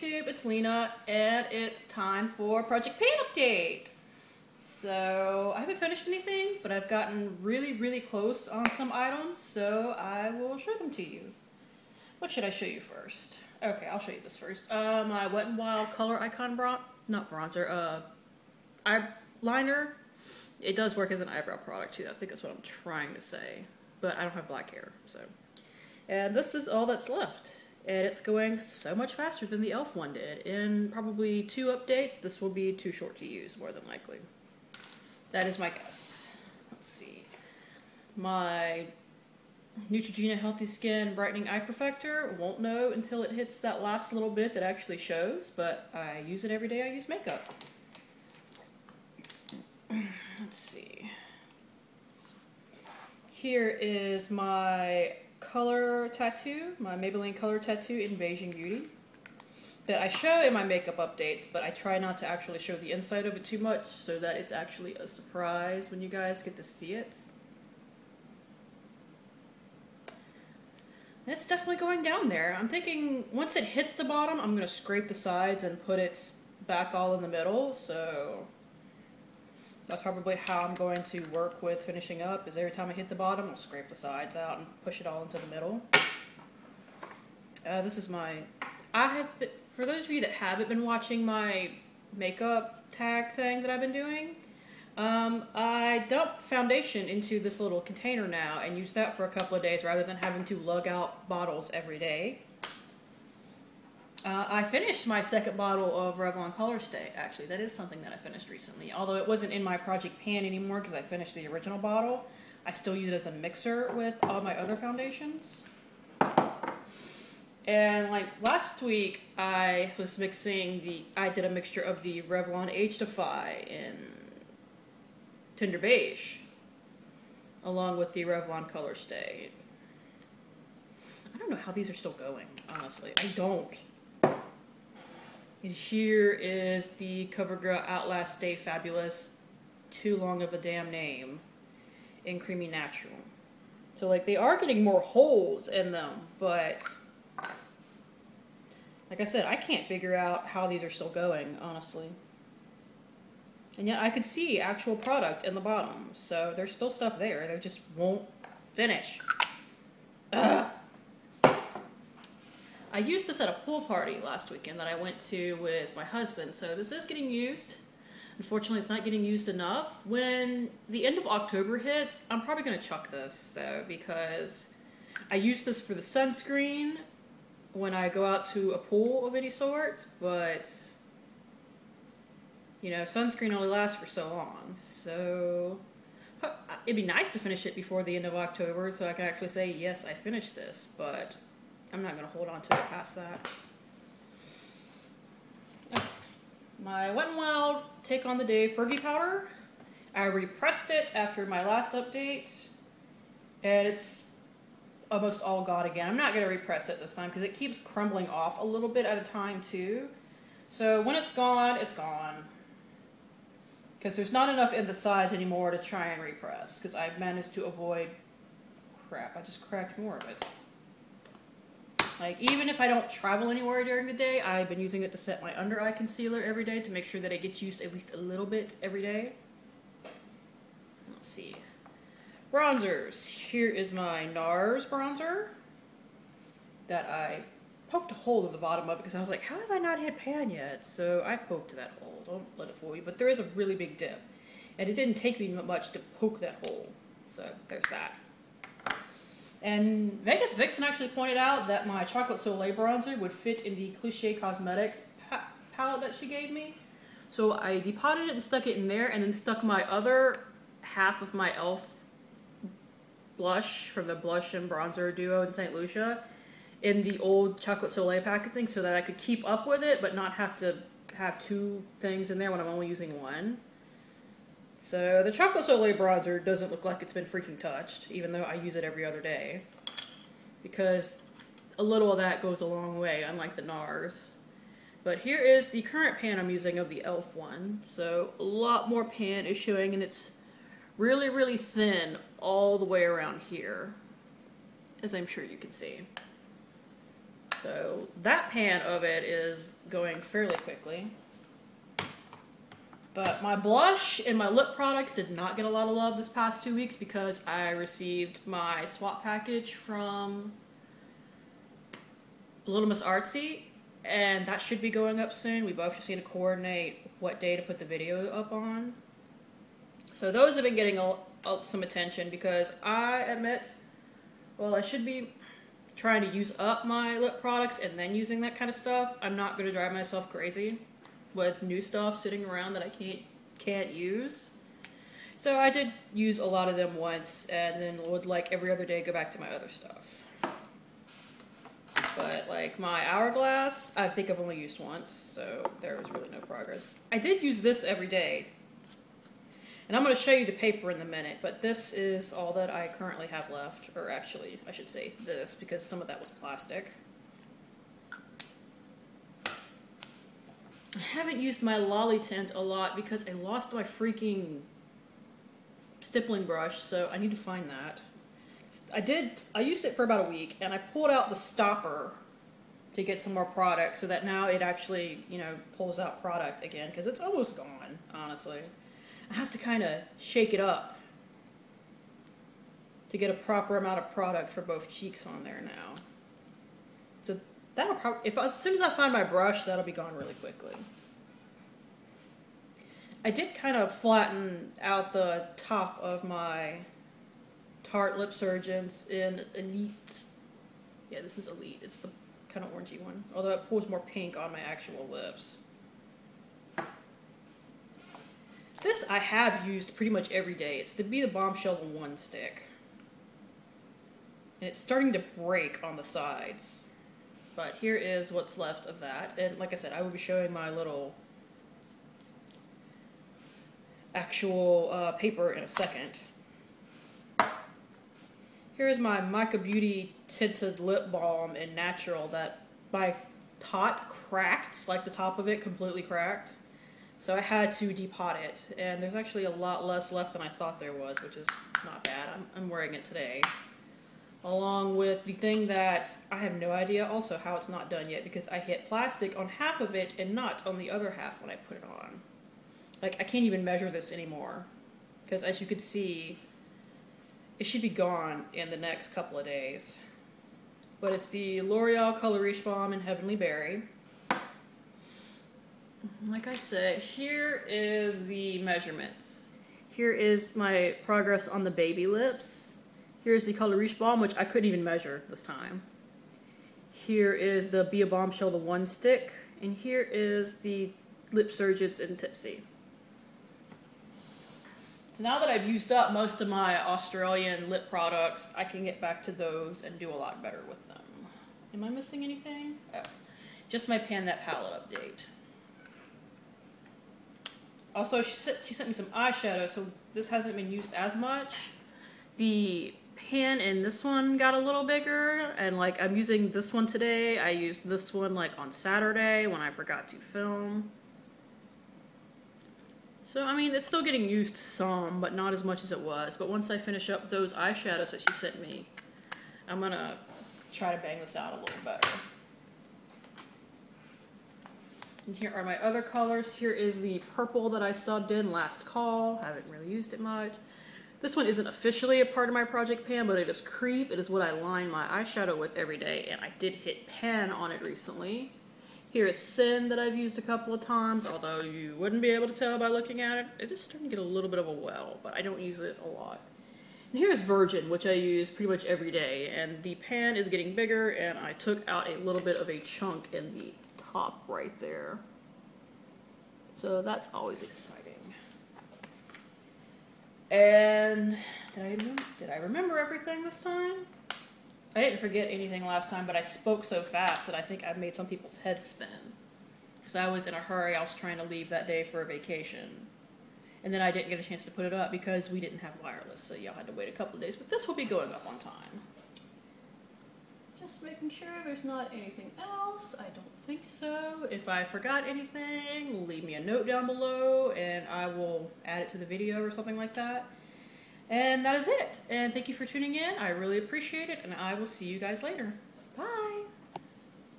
YouTube, it's Lena, and it's time for Project Pan Update. So, I haven't finished anything, but I've gotten really close on some items, so I will show them to you. What should I show you first? Okay, I'll show you this first. My Wet n Wild Color Icon eyeliner. It does work as an eyebrow product too, I think that's what I'm trying to say. But I don't have black hair, so. And this is all that's left. And it's going so much faster than the e.l.f. one did. In probably 2 updates, this will be too short to use, more than likely. That is my guess. Let's see. My Neutrogena Healthy Skin Brightening Eye Perfector. Won't know until it hits that last little bit that actually shows, but I use it every day I use makeup. Let's see. Here is my color tattoo, my Maybelline color tattoo in Beijing Beauty, that I show in my makeup updates, but I try not to actually show the inside of it too much so that it's actually a surprise when you guys get to see it. It's definitely going down there. I'm thinking once it hits the bottom, I'm going to scrape the sides and put it back all in the middle, so that's probably how I'm going to work with finishing up, is every time I hit the bottom, I'll scrape the sides out and push it all into the middle. This is my, for those of you that haven't been watching my makeup tag thing that I've been doing, I dump foundation into this little container now and use that for a couple of days rather than having to lug out bottles every day. I finished my second bottle of Revlon Color Stay, actually. That is something that I finished recently. Although it wasn't in my Project Pan anymore because I finished the original bottle, I still use it as a mixer with all my other foundations. And like last week, I was mixing I did a mixture of the Revlon Age Defy in Tender Beige, along with the Revlon Color Stay. I don't know how these are still going, honestly. I don't. And here is the CoverGirl Outlast Stay Fabulous Too Long of a Damn Name in Creamy Natural. So like they are getting more holes in them, but like I said, I can't figure out how these are still going, honestly. And yet I could see actual product in the bottom, so there's still stuff there. They just won't finish. Ugh. I used this at a pool party last weekend that I went to with my husband, so this is getting used. Unfortunately, it's not getting used enough. When the end of October hits, I'm probably going to chuck this, though, because I use this for the sunscreen when I go out to a pool of any sort, but, you know, sunscreen only lasts for so long, so it'd be nice to finish it before the end of October so I can actually say, yes, I finished this, but I'm not going to hold on to it past that. My Wet n Wild Take on the Day Fergie Powder. I repressed it after my last update, and it's almost all gone again. I'm not going to repress it this time because it keeps crumbling off a little bit at a time too. So when it's gone, it's gone. Because there's not enough in the sides anymore to try and repress, because I've managed to avoid crap. I just cracked more of it. Like, even if I don't travel anywhere during the day, I've been using it to set my under eye concealer every day to make sure that it gets used at least a little bit every day. Let's see. Bronzers. Here is my NARS bronzer that I poked a hole in the bottom of it because I was like, how have I not hit pan yet? So I poked that hole. Don't let it fool you. But there is a really big dip. And it didn't take me much to poke that hole. So there's that. And Vegas Vixen actually pointed out that my Chocolate Soleil bronzer would fit in the Cliché Cosmetics palette that she gave me. So I depotted it and stuck it in there, and then stuck my other half of my e.l.f. blush from the Blush and Bronzer duo in St. Lucia in the old Chocolate Soleil packaging so that I could keep up with it but not have to have 2 things in there when I'm only using one. So the Chocolate Soleil bronzer doesn't look like it's been freaking touched, even though I use it every other day. Because a little of that goes a long way, unlike the NARS. But here is the current pan I'm using of the e.l.f. one. So a lot more pan is showing, and it's really thin all the way around here, as I'm sure you can see. So that pan of it is going fairly quickly. But my blush and my lip products did not get a lot of love this past 2 weeks because I received my swap package from Little Miss Artsy, and that should be going up soon. We both just need to coordinate what day to put the video up on. So those have been getting some attention because I admit, well, I should be trying to use up my lip products and then using that kind of stuff. I'm not going to drive myself crazy with new stuff sitting around that I can't use. So I did use a lot of them once and then would like every other day go back to my other stuff. But like my hourglass, I think I've only used once, so there was really no progress. I did use this every day. And I'm going to show you the paper in a minute, but this is all that I currently have left. Or actually, I should say this, because some of that was plastic. I haven't used my Lolly tint a lot because I lost my freaking stippling brush, so I need to find that. I used it for about a week, and I pulled out the stopper to get some more product so that now it actually, you know, pulls out product again, because it's almost gone, honestly. I have to kind of shake it up to get a proper amount of product for both cheeks on there now. So that'll probably, as soon as I find my brush, that'll be gone really quickly. I did kind of flatten out the top of my Tarte Lip Surgeons in Elite. Yeah, this is Elite. It's the kind of orangey one, although it pulls more pink on my actual lips. This I have used pretty much every day. It's the Be the Bombshell the One Stick. And it's starting to break on the sides. But here is what's left of that. And like I said, I will be showing my little actual paper in a second. Here is my Mica Beauty Tinted Lip Balm in Natural that my pot cracked, like the top of it completely cracked. So I had to depot it, and there's actually a lot less left than I thought there was, which is not bad. I'm wearing it today. Along with the thing that I have no idea also how it's not done yet, because I hit plastic on half of it and not on the other half when I put it on. Like, I can't even measure this anymore, because as you can see, it should be gone in the next couple of days. But it's the L'Oreal Color Riche Balm in Heavenly Berry. Like I said, here is the measurements. Here is my progress on the baby lips. Here's the Color Riche Balm, which I couldn't even measure this time. Here is the Be a Bombshell the One Stick. And here is the Lip Surgeons in Tipsy. So now that I've used up most of my Australian lip products, I can get back to those and do a lot better with them. Am I missing anything? Oh, just my Pan That palette update. Also, she sent me some eyeshadow, so this hasn't been used as much. The pan in this one got a little bigger, and like I'm using this one today. I used this one like on Saturday when I forgot to film. So, I mean, it's still getting used some, but not as much as it was. But once I finish up those eyeshadows that she sent me, I'm gonna try to bang this out a little better. And here are my other colors. Here is the purple that I subbed in last call. Haven't really used it much. This one isn't officially a part of my project pan, but it is Creep. It is what I line my eyeshadow with every day, and I did hit pan on it recently. Here is Sin that I've used a couple of times, although you wouldn't be able to tell by looking at it. It is starting to get a little bit of a well, but I don't use it a lot. And here is Virgin, which I use pretty much every day, and the pan is getting bigger, and I took out a little bit of a chunk in the top right there. So that's always exciting. And did I remember everything this time? I didn't forget anything last time, but I spoke so fast that I think I made some people's heads spin. Because I was in a hurry. I was trying to leave that day for a vacation. And then I didn't get a chance to put it up because we didn't have wireless, so y'all had to wait a couple of days. But this will be going up on time. Just making sure there's not anything else. I don't think so. If I forgot anything, leave me a note down below and I will add it to the video or something like that. And that is it. And thank you for tuning in. I really appreciate it, and I will see you guys later.